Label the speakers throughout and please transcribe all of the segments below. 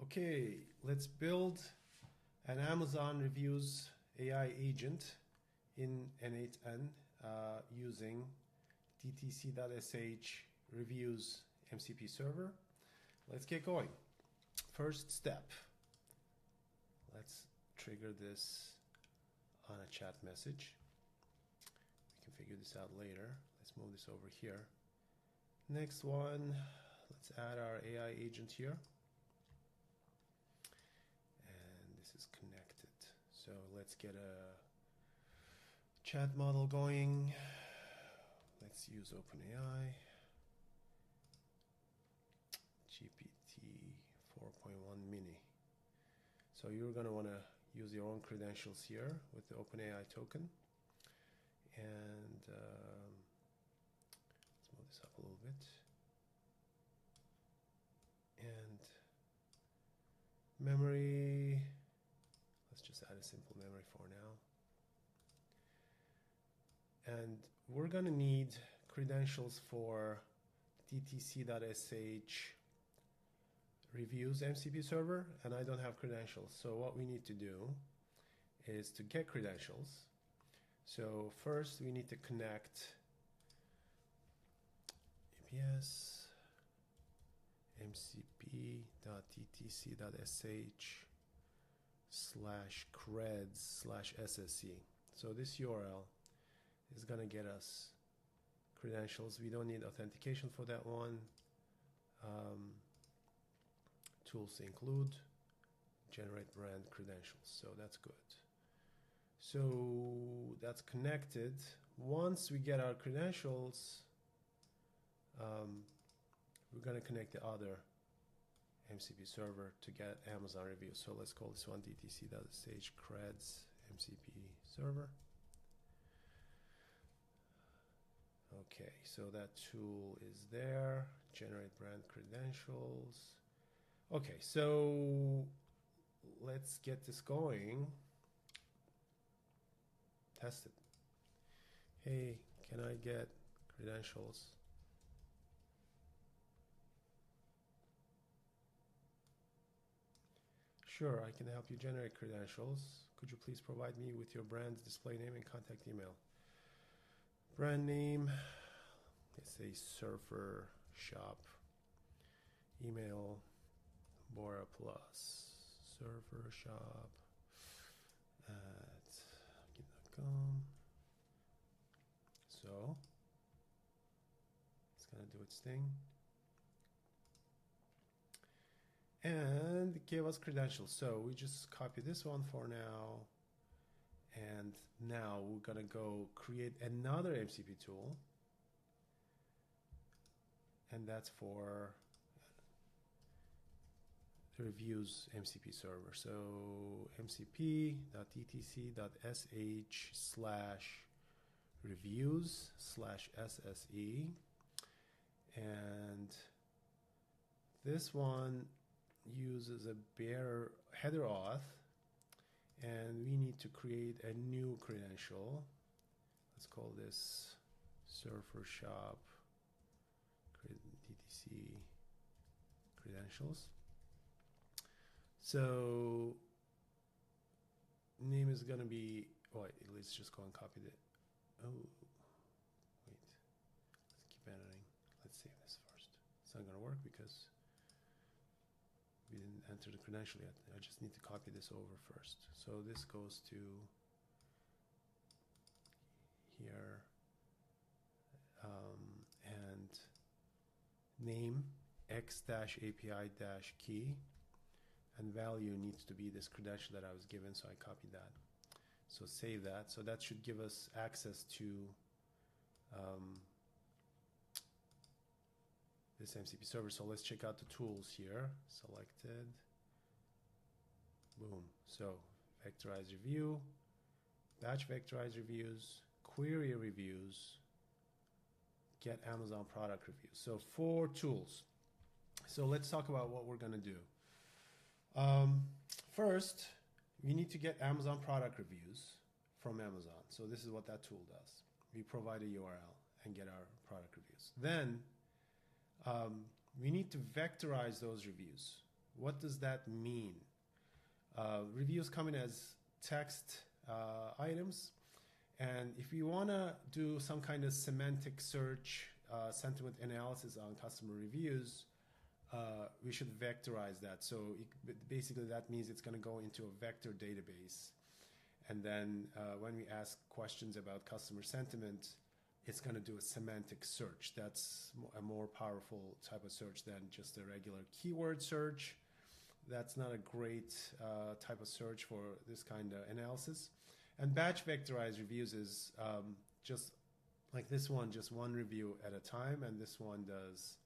Speaker 1: Okay, let's build an Amazon Reviews AI agent in n8n using dtc.sh reviews MCP server. Let's get going. First step, let's trigger this on a chat message. We can figure this out later. Let's move this over here. Next one, let's add our AI agent here. And this is connected. So let's get a chat model going. Let's use OpenAI. GPT 4.1 mini. So you're going to want to use your own credentials here with the OpenAI token. And let's move this up a little bit. And memory, let's just add a simple memory for now. And we're going to need credentials for dtc.sh reviews MCP server, and I don't have credentials. So what we need to do is to get credentials. So first we need to connect APS mcp.dtc.sh/creds/sse. So this URL is going to get us credentials. We don't need authentication for that one. Tools include generate brand credentials. So that's good. So that's connected. Once we get our credentials, we're going to connect the other MCP server to get Amazon reviews. So let's call this one dtc.sh creds MCP server. Okay, so that tool is there. Generate brand credentials. Okay, so let's get this going. Test it. Hey, can I get credentials? Sure, I can help you generate credentials. Could you please provide me with your brand's display name and contact email? Brand name, let's say Surfer Shop. Email, Bora Plus, Surfer Shop @gmail.com. So it's gonna do its thing. And it gave us credentials. So we just copy this one for now. And now we're going to go create another MCP tool. And that's for the reviews MCP server. So mcp.dtc.sh/reviews/sse. And this one uses a bare header auth, and we need to create a new credential. Let's call this Surfer Shop DTC credentials. So name is going to be, wait, let's just go and copy it. Oh, wait, let's keep editing. Let's save this first. It's not going to work because we didn't enter the credential yet. I just need to copy this over first. So this goes to here, and name x-api-key, and value needs to be this credential that I was given, so I copied that. So save that. So that should give us access to this MCP server. So let's check out the tools here. Selected. Boom. So vectorize review, batch vectorize reviews, query reviews, get Amazon product reviews. So 4 tools. So let's talk about what we're going to do. First, we need to get Amazon product reviews from Amazon. So this is what that tool does. We provide a URL and get our product reviews. Then we need to vectorize those reviews. what does that mean? Reviews come in as text items, and if you want to do some kind of semantic search, sentiment analysis on customer reviews, we should vectorize that. So basically that means it's going to go into a vector database. And then when we ask questions about customer sentiment, it's going to do a semantic search. That's a more powerful type of search than just a regular keyword search. That's not a great type of search for this kind of analysis. And batch vectorized reviews is just like this one, just one review at a time. And this one does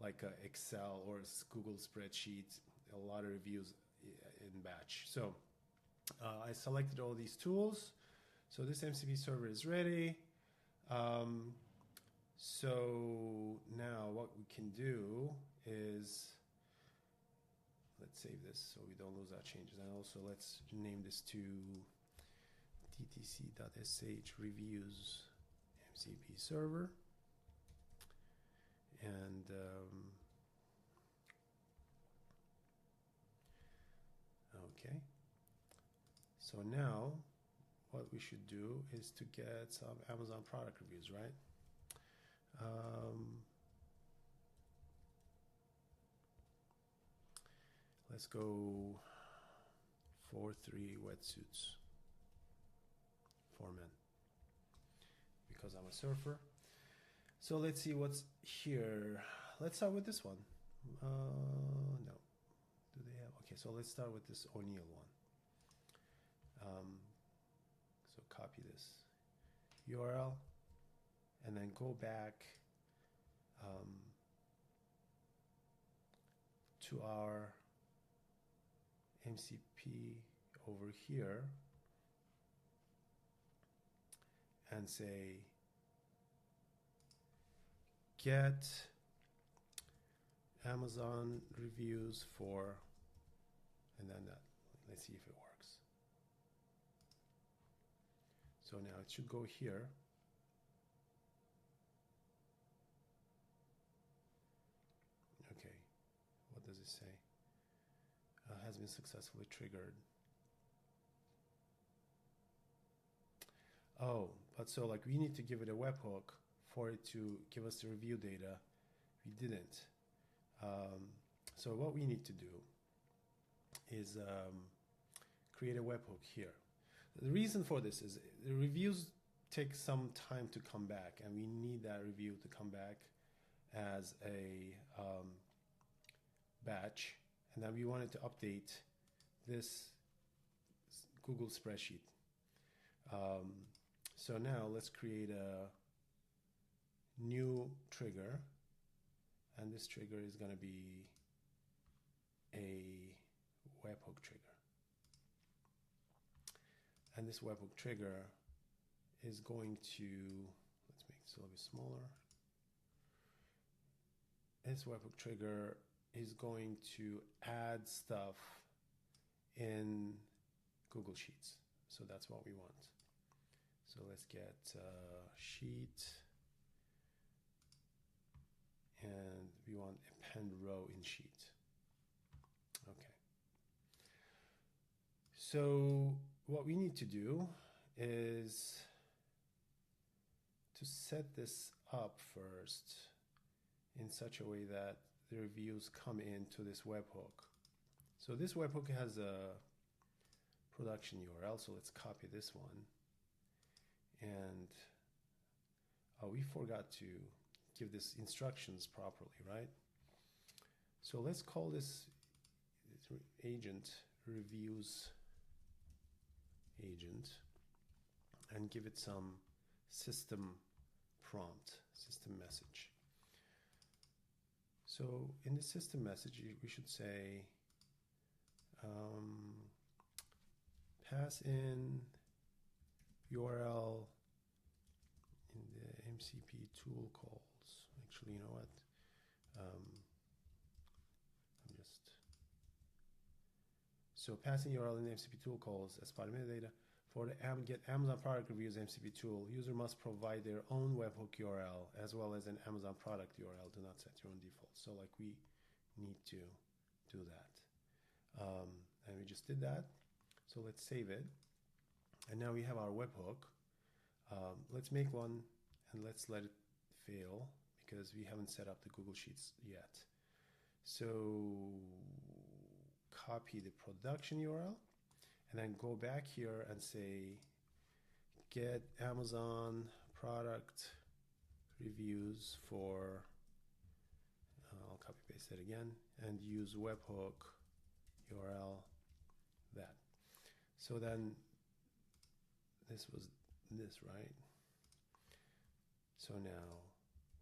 Speaker 1: like a Excel or a Google spreadsheet, a lot of reviews in batch. So I selected all these tools. So this MCP server is ready. So now what we can do is, let's save this so we don't lose our changes. And also let's name this to dtc.sh reviews MCP server. And okay. So now what we should do is to get some Amazon product reviews, right? Let's go 4-3 wetsuits for men because I'm a surfer. So let's see what's here. Let's start with this one. No. Do they have? Okay, so let's start with this O'Neill one. So copy this URL and then go back to our MCP over here and say get Amazon reviews for, and then that. Let's see if it works. So now it should go here. Okay, what does it say? Has been successfully triggered. Oh, but so like we need to give it a webhook for it to give us the review data. We didn't. So what we need to do is create a webhook here. The reason for this is the reviews take some time to come back, and we need that review to come back as a batch, and then we wanted to update this Google spreadsheet. So now let's create a new trigger, and this trigger is going to be a webhook trigger. And this webhook trigger is going to, let's make this a little bit smaller. This webhook trigger is going to add stuff in Google Sheets. So that's what we want. So let's get sheet, and we want append row in sheet. Okay. So what we need to do is to set this up first in such a way that the reviews come into this webhook. So this webhook has a production URL, so let's copy this one. And we forgot to give this instructions properly, right? So let's call this agent reviews agent and give it some system prompt, system message. So in the system message, we should say pass in URL in the MCP tool calls. Actually, you know what? So passing URL in the MCP tool calls as part of metadata. For the get Amazon product reviews MCP tool, user must provide their own webhook URL as well as an Amazon product URL. Do not set your own default. So like we need to do that. just did that. So let's save it. And now we have our webhook. Let's make one and let's let it fail because we haven't set up the Google Sheets yet. So copy the production URL and then go back here and say get Amazon product reviews for, I'll copy paste it again and use webhook URL that. So then this was this, right? So now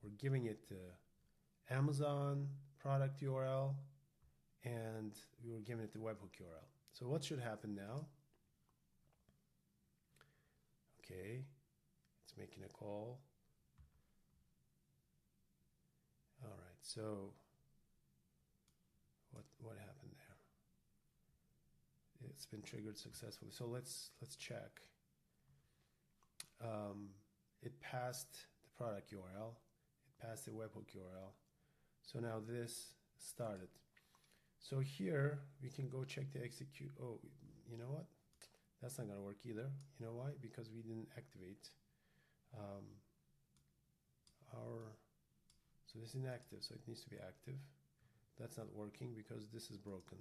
Speaker 1: we're giving it the Amazon product URL and we were giving it the webhook URL. So what should happen now? Okay, it's making a call. All right, so what happened there? It's been triggered successfully. So let's check. It passed the product URL. It passed the webhook URL. So now this started. So here we can go check the execute. Oh, you know what? That's not going to work either. You know why? Because we didn't activate so this is inactive, so it needs to be active. That's not working because this is broken.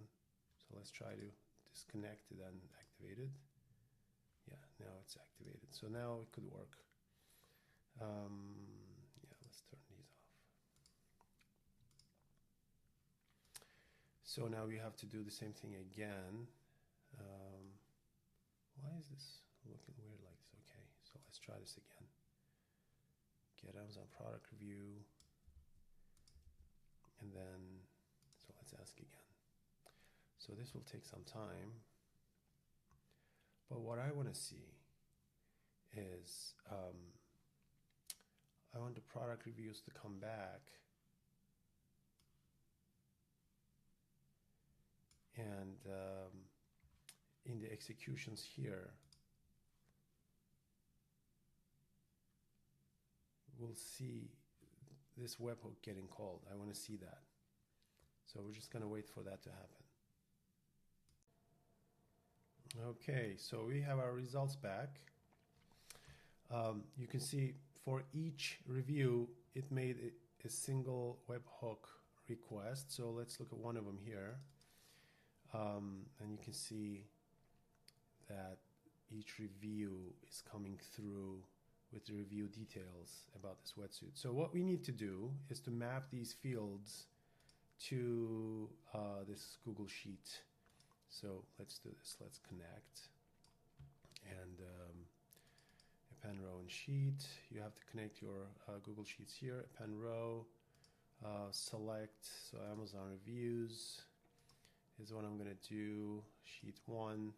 Speaker 1: So let's try to disconnect it and activate it. Yeah, now it's activated. So now it could work. Yeah, let's turn these off. So now we have to do the same thing again. Why is this looking weird like this? Okay, so let's try this again. Get Amazon product review. And then, so let's ask again. So this will take some time. But what I want to see is I want the product reviews to come back and in the executions here we'll see this webhook getting called. I want to see that. So we're just going to wait for that to happen. Okay, so we have our results back. You can see for each review, it made a single webhook request. So let's look at one of them here. And you can see that each review is coming through with the review details about this wetsuit. So what we need to do is to map these fields to this Google Sheet. So let's do this. Let's connect. And append row and sheet. You have to connect your Google Sheets here. Append row. Select. So Amazon reviews is what I'm going to do. Sheet 1.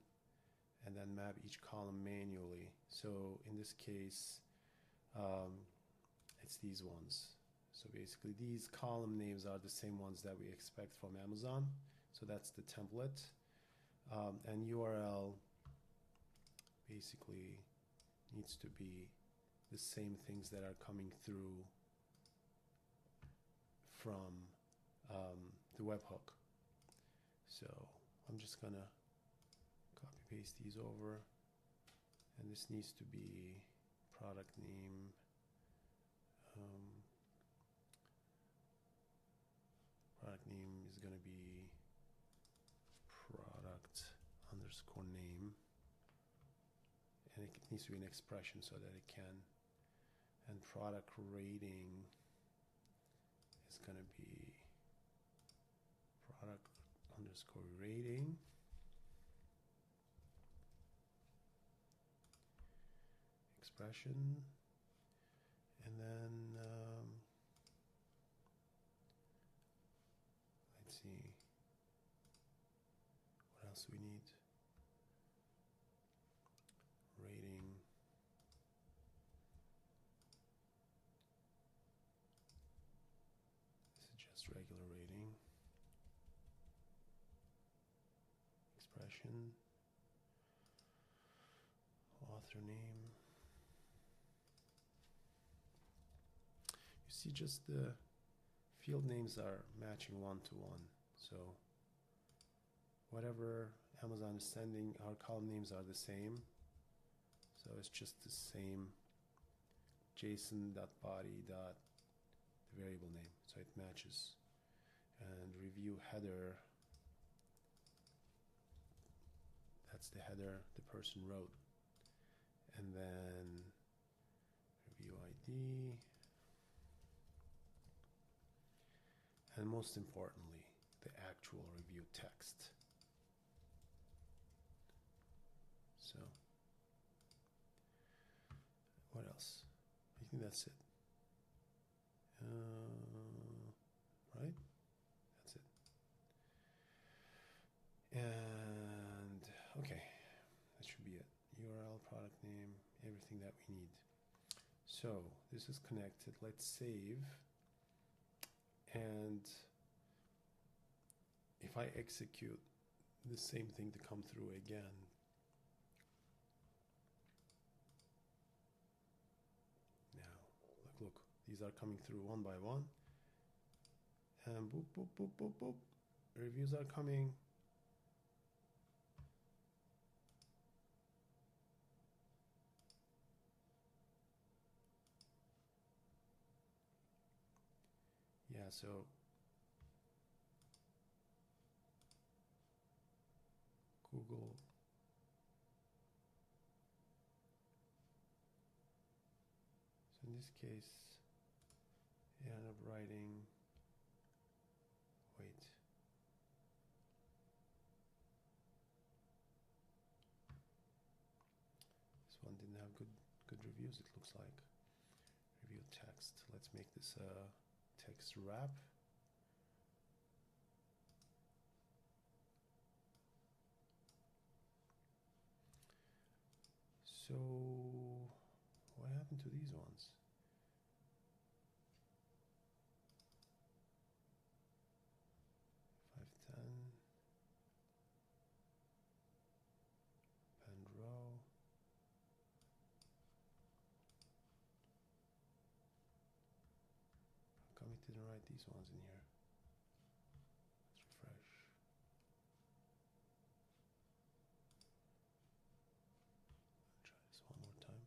Speaker 1: And then map each column manually. So in this case, it's these ones. So basically these column names are the same ones that we expect from Amazon. So that's the template. And URL basically needs to be the same things that are coming through from the webhook. So I'm just gonna copy paste these over, and this needs to be product name. Product name is going to be product underscore name, and it needs to be an expression so that it can. And product rating is going to be product underscore rating. Expression, and then let's see what else we need. Rating. This is just regular rating. Expression. Author name. You see, just the field names are matching one to one. So whatever Amazon is sending, our column names are the same. So it's just the same JSON.body dot the variable name, so it matches. And review header, that's the header the person wrote. And then review ID. And most importantly, the actual review text. So, what else? I think that's it. Right? That's it. And, okay, that should be it. URL, product name, everything that we need. So, this is connected. Let's save. And if I execute the same thing to come through again, now, look, these are coming through one by one. And boop, boop, boop, boop, boop. Reviews are coming. Yeah, so Google. So in this case, it ended up writing, wait. This one didn't have good reviews, it looks like. Review text. Let's make this a text wrap. So what happened to these ones? Append row. How come it didn't write these ones in here? Let's refresh. Try this one more time.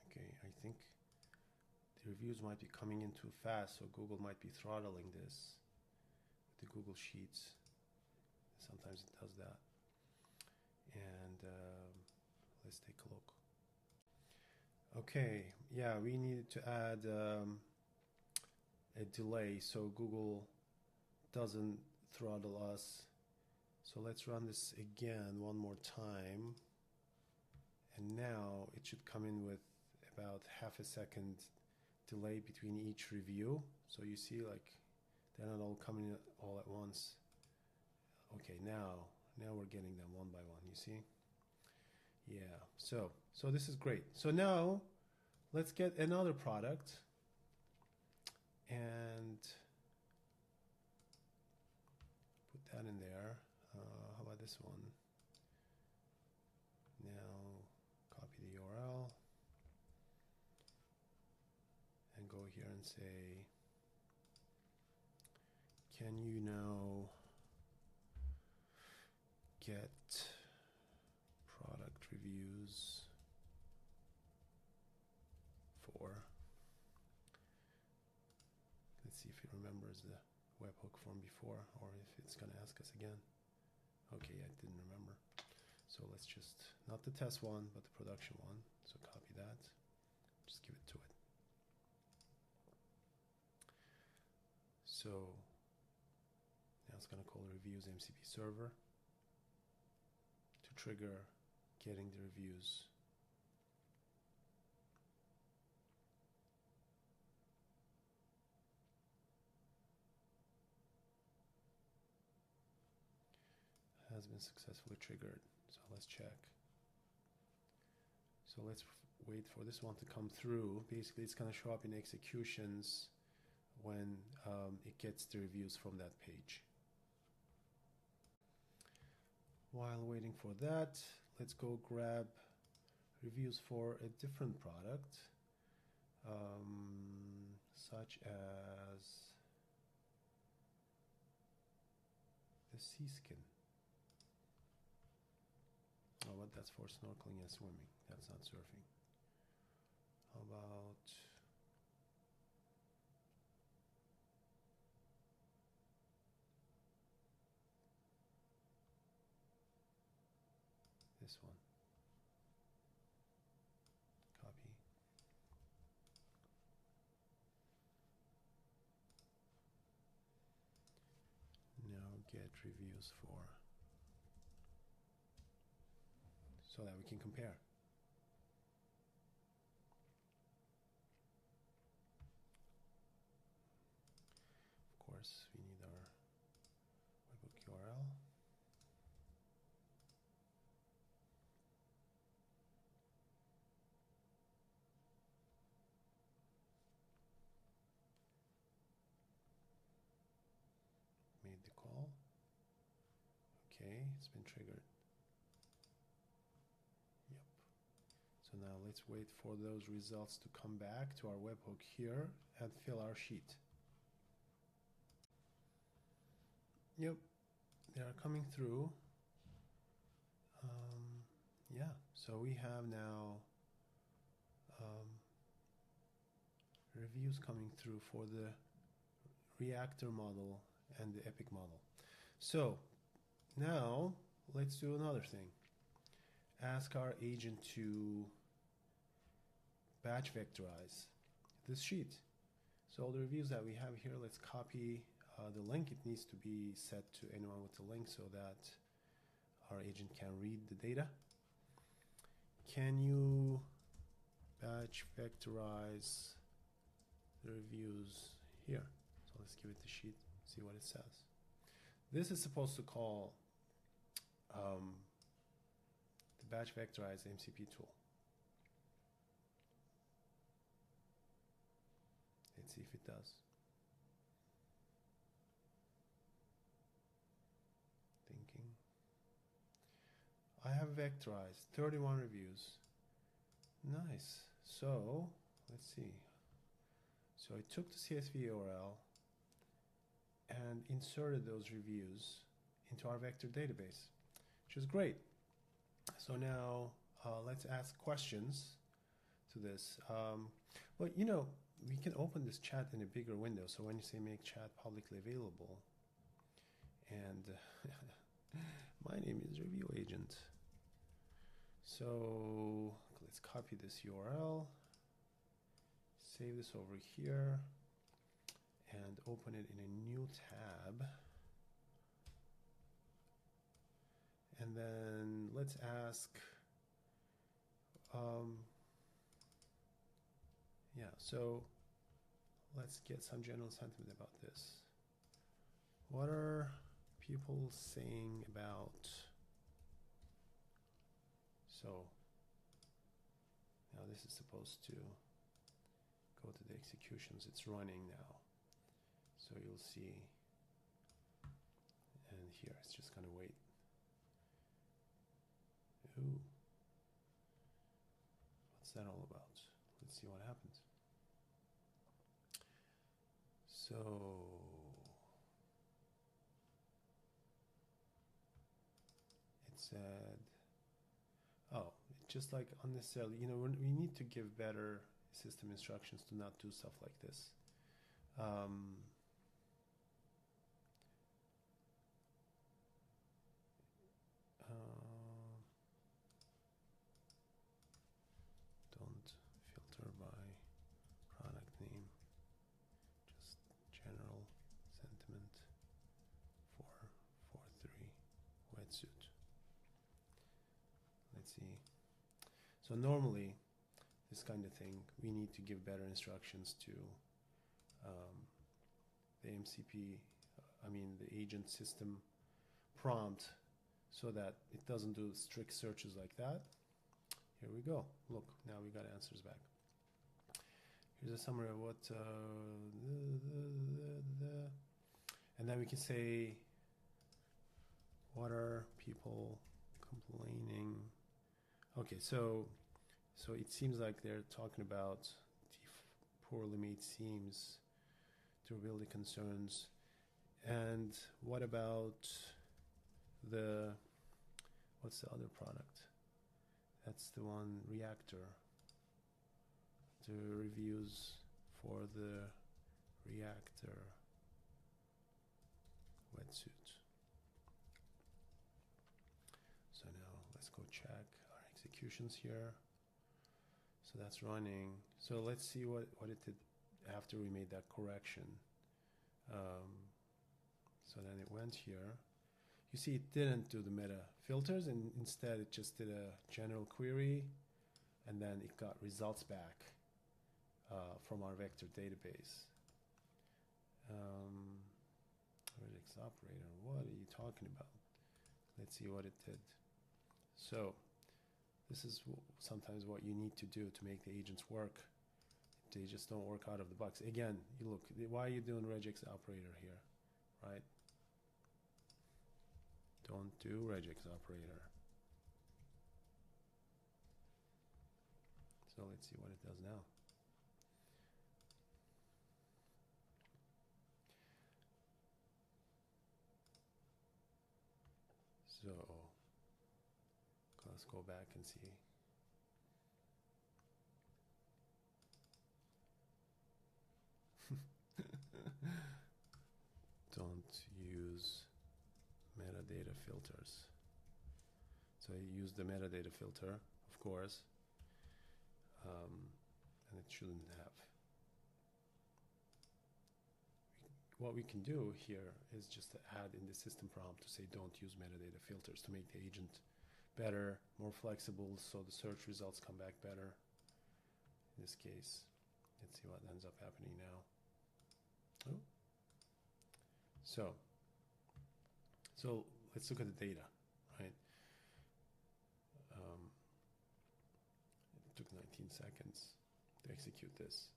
Speaker 1: Okay, I think the reviews might be coming in too fast, so Google might be throttling this with the Google Sheets. Sometimes it does that. And let's take a look. Okay, yeah, we needed to add a delay so Google doesn't throttle us. So let's run this again one more time. And now it should come in with about half a second delay between each review. So you see, like, they're not all coming in all at once. Okay, now we're getting them one by one, you see? Yeah, so this is great. So now let's get another product and put that in there. How about this one? Now copy the URL and go here and say, can you now get product reviews for, let's see if it remembers the webhook from before or if it's going to ask us again. Okay, I didn't remember. So let's just, not the test one, but the production one. So copy that, just give it to it. So now it's going to call reviews MCP server to trigger getting the reviews. Has been successfully triggered. So let's check. So let's wait for this one to come through. Basically, it's going to show up in executions when it gets the reviews from that page. While waiting for that, let's go grab reviews for a different product, such as the sea skin. Oh, but that's for snorkeling and swimming. That's not surfing. How about this one? Copy. Now get reviews for, so that we can compare. Of course, we need our webhook URL. Made the call. Okay, it's been triggered. Yep. So now let's wait for those results to come back to our webhook here and fill our sheet. Yep, they are coming through. Yeah, so we have now reviews coming through for the reactor model and the epic model. So now let's do another thing. Ask our agent to batch vectorize this sheet. So all the reviews that we have here, let's copy the link. It needs to be set to anyone with the link so that our agent can read the data. Can you batch vectorize the reviews here? So let's give it the sheet, see what it says. This is supposed to call the batch vectorize MCP tool. Let's see if it does. Thinking. I have vectorized 31 reviews. Nice. So let's see. So I took the CSV URL and inserted those reviews into our vector database, which is great. So now let's ask questions to this. Well, you know, we can open this chat in a bigger window. So when you say make chat publicly available, and my name is review agent. So let's copy this URL, save this over here, and open it in a new tab. And then let's ask, yeah, so let's get some general sentiment about this. What are people saying about, so now this is supposed to go to the executions. It's running now. So you'll see, and here it's just going to wait. Ooh, what's that all about? Let's see what happens. So it said, oh, just like unnecessarily, you know, we need to give better system instructions to not do stuff like this. Don't filter by product name, just general sentiment for 4.3 wetsuit. Let's see. So normally, this kind of thing, we need to give better instructions to the MCP, the agent system prompt, so that it doesn't do strict searches like that. Here we go. Look, now we got answers back. here's a summary of what, and then we can say, what are people complaining? Okay, so it seems like they're talking about the poorly made seams, durability concerns, and what about what's the other product? That's the one, Reactor. The reviews for the Reactor wetsuit. So now let's go check our executions here. So that's running. So let's see what it did after we made that correction. So then it went here. You see it didn't do the meta filters, and instead it just did a general query, and then it got results back from our vector database. Regex operator, what are you talking about? Let's see what it did. So this is sometimes what you need to do to make the agents work. They just don't work out of the box. Again, you look, why are you doing regex operator here, right? Don't do regex operator. So let's see what it does now. So let's go back and see. Don't use metadata filters. So I use the metadata filter, of course, and it shouldn't have. What we can do here is just to add in the system prompt to say don't use metadata filters to make the agent better, more flexible, so the search results come back better. In this case, let's see what ends up happening now. Oh. So let's look at the data, right? It took 19 seconds to execute this.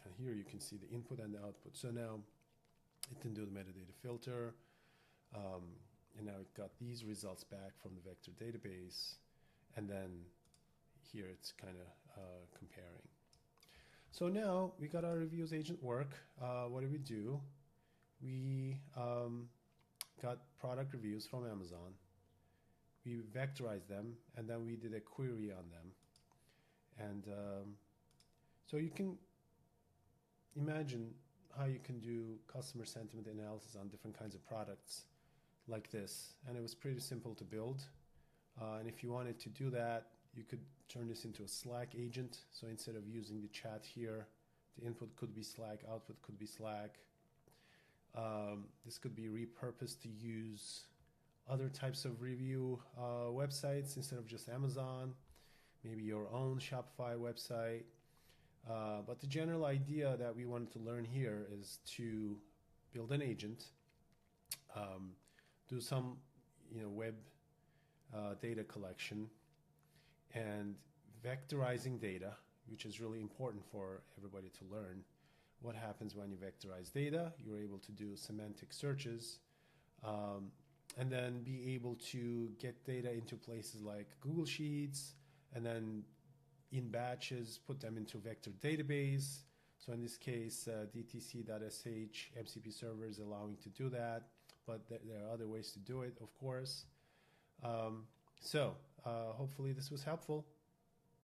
Speaker 1: And here you can see the input and the output. So now it didn't do the metadata filter, and now it got these results back from the vector database, and then here it's kind of comparing. So now we got our reviews agent work. What do? We got product reviews from Amazon. We vectorized them, and then we did a query on them. And so you can imagine how you can do customer sentiment analysis on different kinds of products like this. And it was pretty simple to build. And if you wanted to do that, you could turn this into a Slack agent. So instead of using the chat here, the input could be Slack, output could be Slack. This could be repurposed to use other types of review websites instead of just Amazon, maybe your own Shopify website. But the general idea that we wanted to learn here is to build an agent, do some web data collection, and vectorizing data, which is really important for everybody to learn. What happens when you vectorize data? You're able to do semantic searches, and then be able to get data into places like Google Sheets, and then in batches, put them into vector database. So in this case, dtc.sh, MCP Servers allowing to do that, but there are other ways to do it, of course. So hopefully this was helpful.